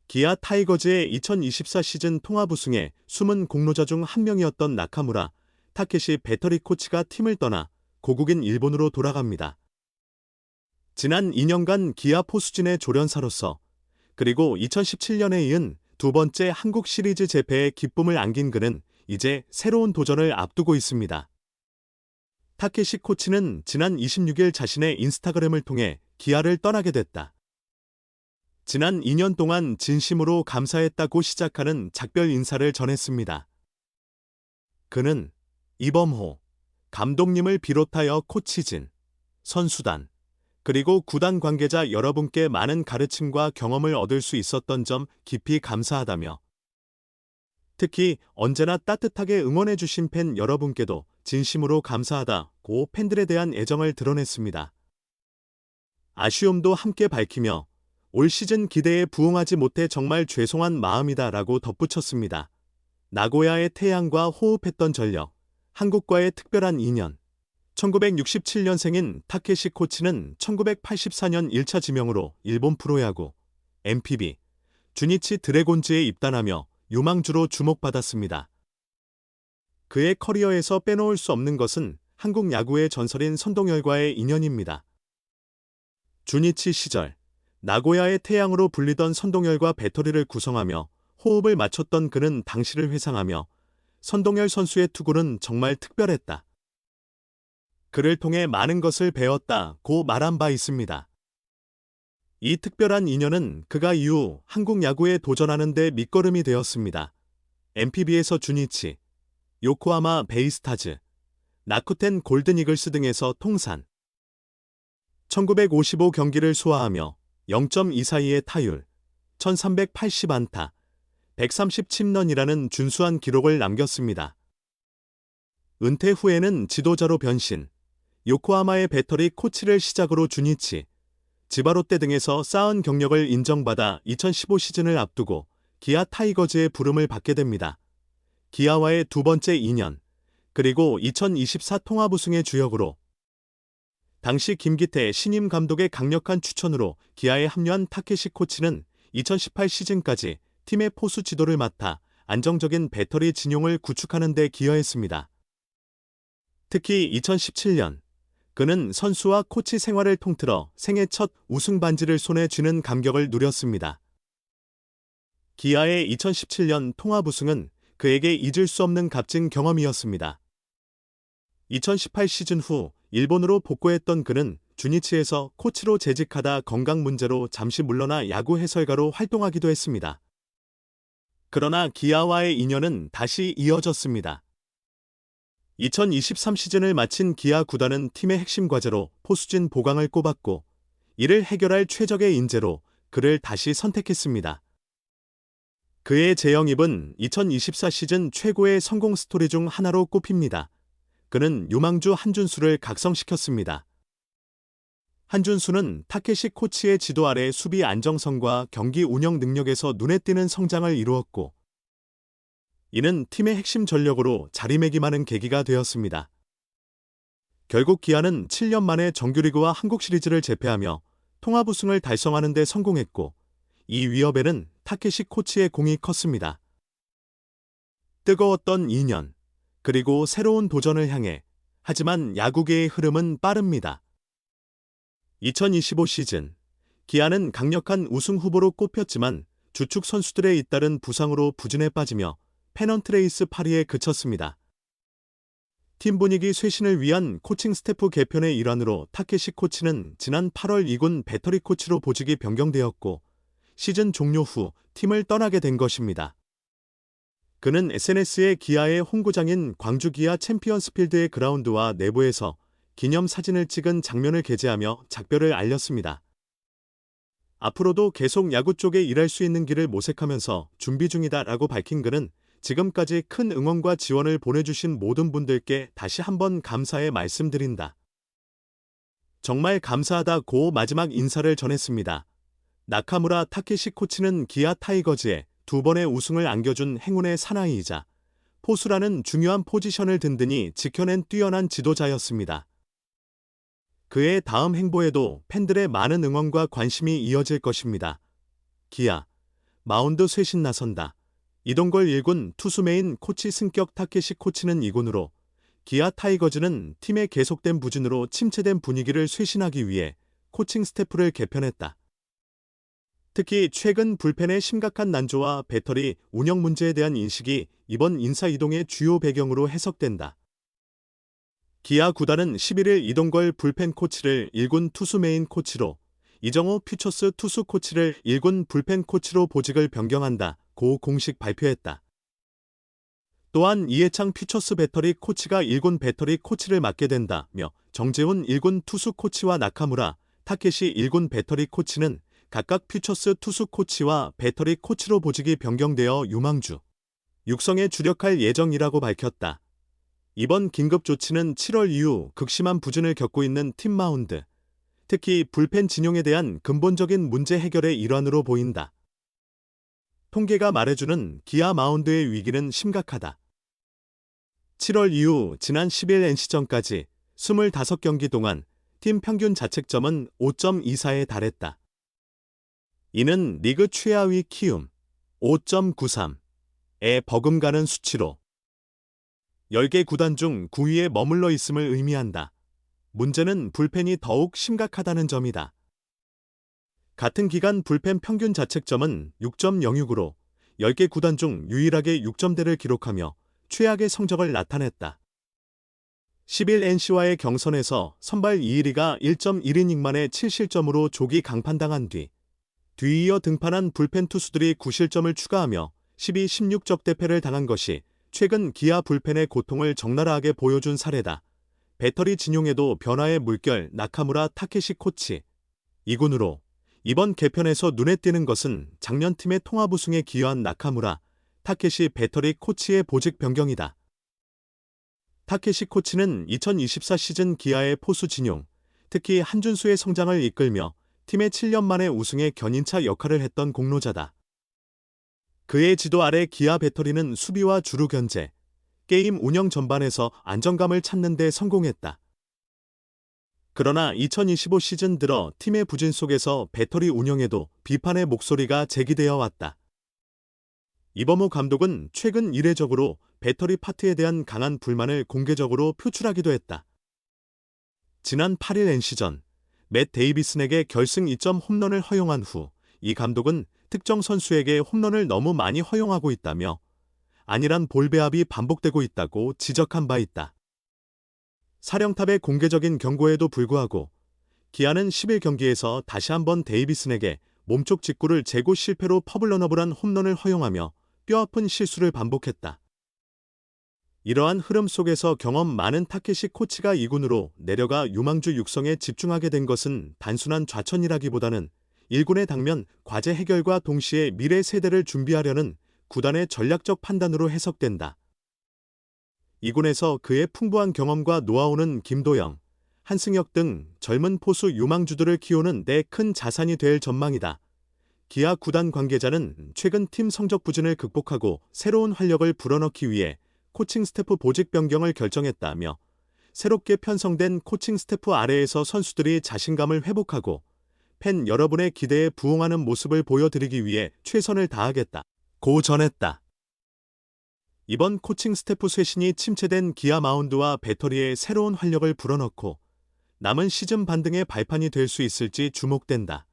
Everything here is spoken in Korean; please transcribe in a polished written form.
기아 타이거즈의 2024 시즌 통합 우승에 숨은 공로자 중 한 명이었던 나카무라 타케시 배터리 코치가 팀을 떠나 고국인 일본으로 돌아갑니다. 지난 2년간 기아 포수진의 조련사로서 그리고 2017년에 이은 두 번째 한국 시리즈 재패에 기쁨을 안긴 그는 이제 새로운 도전을 앞두고 있습니다. 타케시 코치는 지난 26일 자신의 인스타그램을 통해 기아를 떠나게 됐다. 지난 2년 동안 진심으로 감사했다고 시작하는 작별 인사를 전했습니다. 그는 이범호 감독님을 비롯하여 코치진, 선수단, 그리고 구단 관계자 여러분께 많은 가르침과 경험을 얻을 수 있었던 점 깊이 감사하다며 특히 언제나 따뜻하게 응원해주신 팬 여러분께도 진심으로 감사하다고 팬들에 대한 애정을 드러냈습니다. 아쉬움도 함께 밝히며 올 시즌 기대에 부응하지 못해 정말 죄송한 마음이다 라고 덧붙였습니다. 나고야의 태양과 호흡했던 전력, 한국과의 특별한 인연. 1967년생인 타케시 코치는 1984년 1차 지명으로 일본 프로야구 NPB 주니치 드래곤즈에 입단하며 유망주로 주목받았습니다. 그의 커리어에서 빼놓을 수 없는 것은 한국 야구의 전설인 선동열과의 인연입니다. 주니치 시절 나고야의 태양으로 불리던 선동열과 배터리를 구성하며 호흡을 맞췄던 그는 당시를 회상하며 선동열 선수의 투구는 정말 특별했다. 그를 통해 많은 것을 배웠다고 말한 바 있습니다. 이 특별한 인연은 그가 이후 한국 야구에 도전하는 데 밑거름이 되었습니다. NPB에서 주니치, 요코하마 베이스타즈, 라쿠텐 골든이글스 등에서 통산 1955 경기를 소화하며 0.2 사이의 타율, 1380안타, 130홈런이라는 준수한 기록을 남겼습니다. 은퇴 후에는 지도자로 변신, 요코하마의 배터리 코치를 시작으로 주니치, 지바롯데 등에서 쌓은 경력을 인정받아 2015 시즌을 앞두고 기아 타이거즈의 부름을 받게 됩니다. 기아와의 두 번째 인연, 그리고 2024 통합 우승의 주역으로 당시 김기태 신임 감독의 강력한 추천으로 기아에 합류한 타케시 코치는 2018 시즌까지 팀의 포수 지도를 맡아 안정적인 배터리 진용을 구축하는 데 기여했습니다. 특히 2017년 그는 선수와 코치 생활을 통틀어 생애 첫 우승 반지를 손에 쥐는 감격을 누렸습니다. 기아의 2017년 통합 우승은 그에게 잊을 수 없는 값진 경험이었습니다. 2018 시즌 후 일본으로 복구했던 그는 주니치에서 코치로 재직하다 건강 문제로 잠시 물러나 야구 해설가로 활동하기도 했습니다. 그러나 기아와의 인연은 다시 이어졌습니다. 2023 시즌을 마친 기아 구단은 팀의 핵심 과제로 포수진 보강을 꼽았고 이를 해결할 최적의 인재로 그를 다시 선택했습니다. 그의 재영입은 2024 시즌 최고의 성공 스토리 중 하나로 꼽힙니다. 그는 유망주 한준수를 각성시켰습니다. 한준수는 타케시 코치의 지도 아래 수비 안정성과 경기 운영 능력에서 눈에 띄는 성장을 이루었고 이는 팀의 핵심 전력으로 자리매김하는 계기가 되었습니다. 결국 기아는 7년 만에 정규리그와 한국 시리즈를 재패하며 통합 우승을 달성하는 데 성공했고 이 위협에는 타케시 코치의 공이 컸습니다. 뜨거웠던 2년, 그리고 새로운 도전을 향해 하지만 야구계의 흐름은 빠릅니다. 2025 시즌, 기아는 강력한 우승 후보로 꼽혔지만 주축 선수들에 잇따른 부상으로 부진에 빠지며 페넌트레이스 8위에 그쳤습니다. 팀 분위기 쇄신을 위한 코칭 스태프 개편의 일환으로 타케시 코치는 지난 8월 2군 배터리 코치로 보직이 변경되었고 시즌 종료 후 팀을 떠나게 된 것입니다. 그는 SNS에 기아의 홈구장인 광주 기아 챔피언스 필드의 그라운드와 내부에서 기념 사진을 찍은 장면을 게재하며 작별을 알렸습니다. 앞으로도 계속 야구 쪽에 일할 수 있는 길을 모색하면서 준비 중이다라고 밝힌 그는 지금까지 큰 응원과 지원을 보내주신 모든 분들께 다시 한번 감사의 말씀드린다. 정말 감사하다고 마지막 인사를 전했습니다. 나카무라 타케시 코치는 기아 타이거즈에 두 번의 우승을 안겨준 행운의 사나이이자 포수라는 중요한 포지션을 든든히 지켜낸 뛰어난 지도자였습니다. 그의 다음 행보에도 팬들의 많은 응원과 관심이 이어질 것입니다. 기아, 마운드 쇄신 나선다. 이동걸 1군 투수 메인 코치 승격 타케시 코치는 2군으로, 기아 타이거즈는 팀의 계속된 부진으로 침체된 분위기를 쇄신하기 위해 코칭 스태프를 개편했다. 특히 최근 불펜의 심각한 난조와 배터리 운영 문제에 대한 인식이 이번 인사 이동의 주요 배경으로 해석된다. 기아 구단은 11일 이동걸 불펜 코치를 1군 투수 메인 코치로, 이정호 퓨처스 투수 코치를 1군 불펜 코치로 보직을 변경한다고 공식 발표했다. 또한 이해창 퓨처스 배터리 코치가 1군 배터리 코치를 맡게 된다며 정재훈 1군 투수 코치와 나카무라, 타케시 1군 배터리 코치는 각각 퓨처스 투수 코치와 배터리 코치로 보직이 변경되어 유망주 육성에 주력할 예정이라고 밝혔다. 이번 긴급 조치는 7월 이후 극심한 부진을 겪고 있는 팀 마운드, 특히 불펜 진용에 대한 근본적인 문제 해결의 일환으로 보인다. 통계가 말해주는 기아 마운드의 위기는 심각하다. 7월 이후 지난 10일 NC전까지 25경기 동안 팀 평균 자책점은 5.24에 달했다. 이는 리그 최하위 키움 5.93에 버금가는 수치로 10개 구단 중 9위에 머물러 있음을 의미한다. 문제는 불펜이 더욱 심각하다는 점이다. 같은 기간 불펜 평균 자책점은 6.06으로 10개 구단 중 유일하게 6점대를 기록하며 최악의 성적을 나타냈다. 10일 NC와의 경선에서 선발 이일이가 1.1이닝 만에 7실점으로 조기 강판당한 뒤이어 등판한 불펜 투수들이 9실점을 추가하며 12-16적 대패를 당한 것이 최근 기아 불펜의 고통을 적나라하게 보여준 사례다. 배터리 진용에도 변화의 물결 나카무라 타케시 코치 2군으로, 이번 개편에서 눈에 띄는 것은 작년 팀의 통합 우승에 기여한 나카무라, 타케시 배터리 코치의 보직 변경이다. 타케시 코치는 2024 시즌 기아의 포수 진용, 특히 한준수의 성장을 이끌며 팀의 7년 만에 우승에 견인차 역할을 했던 공로자다. 그의 지도 아래 기아 배터리는 수비와 주루 견제, 게임 운영 전반에서 안정감을 찾는 데 성공했다. 그러나 2025 시즌 들어 팀의 부진 속에서 배터리 운영에도 비판의 목소리가 제기되어 왔다. 이범호 감독은 최근 이례적으로 배터리 파트에 대한 강한 불만을 공개적으로 표출하기도 했다. 지난 8일 NC전 맷 데이비슨에게 결승 2점 홈런을 허용한 후 이 감독은 특정 선수에게 홈런을 너무 많이 허용하고 있다며 안일한 볼 배합이 반복되고 있다고 지적한 바 있다. 사령탑의 공개적인 경고에도 불구하고 기아는 10일 경기에서 다시 한번 데이비슨에게 몸쪽 직구를 제고 실패로 퍼블런업을한 홈런을 허용하며 뼈아픈 실수를 반복했다. 이러한 흐름 속에서 경험 많은 타케시 코치가 2군으로 내려가 유망주 육성에 집중하게 된 것은 단순한 좌천이라기보다는 1군의 당면 과제 해결과 동시에 미래 세대를 준비하려는 구단의 전략적 판단으로 해석된다. 2군에서 그의 풍부한 경험과 노하우는 김도영, 한승혁 등 젊은 포수 유망주들을 키우는 데 큰 자산이 될 전망이다. 기아 구단 관계자는 최근 팀 성적 부진을 극복하고 새로운 활력을 불어넣기 위해 코칭 스태프 보직 변경을 결정했다며 새롭게 편성된 코칭 스태프 아래에서 선수들이 자신감을 회복하고 팬 여러분의 기대에 부응하는 모습을 보여드리기 위해 최선을 다하겠다고 전했다. 이번 코칭 스태프 쇄신이 침체된 기아 마운드와 배터리에 새로운 활력을 불어넣고 남은 시즌 반등의 발판이 될 수 있을지 주목된다.